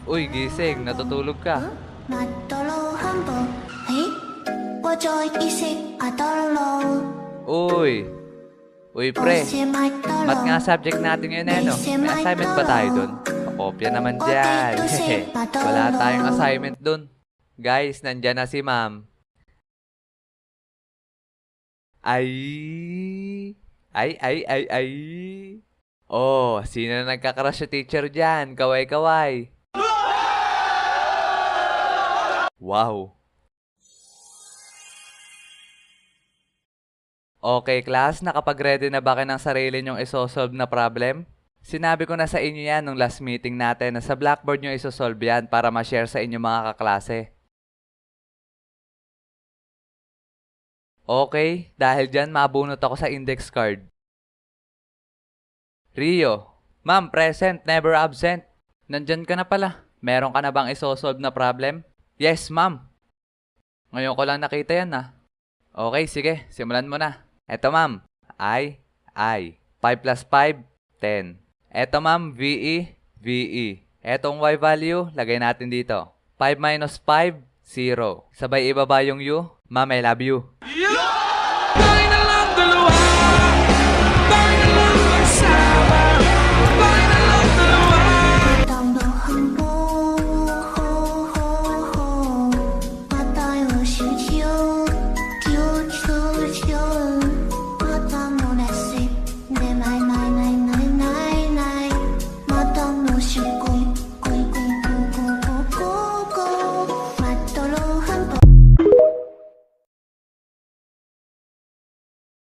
Uy, gising. Natutulog ka. 马多罗汉堡，嘿，我做一些阿多罗，Uy. Uy, 多 pre. 些麦多 Mat 罗， nga subject natin ngayon eh, no? May assignment ba tayo dun? Pakopya naman dyan. Wala tayong assignment dun. Guys, nandyan na si ma'am. Ay. Ay. Oh, sino na nagkakrush sa teacher dyan? Kaway-kaway. Wow. Okay, class, nakapag-ready na ba kayo ng sarili nyong isosolve na problem? Sinabi ko na sa inyo yan nung last meeting natin na sa Blackboard nyo isosolve yan para ma-share sa inyo mga kaklase. Okay, dahil dyan mabunot ako sa index card. Rio, ma'am, present, never absent. Nandyan ka na pala. Meron ka na bang isosolve na problem? Yes, ma'am. Ngayon ko lang nakita yan ah. Okay, sige, simulan mo na. Eto ma'am, I. 5 plus 5, 10. Eto ma'am, VE. Etong Y value, lagay natin dito. 5 minus 5, 0. Sabay ibaba yung U. Ma'am, I love you.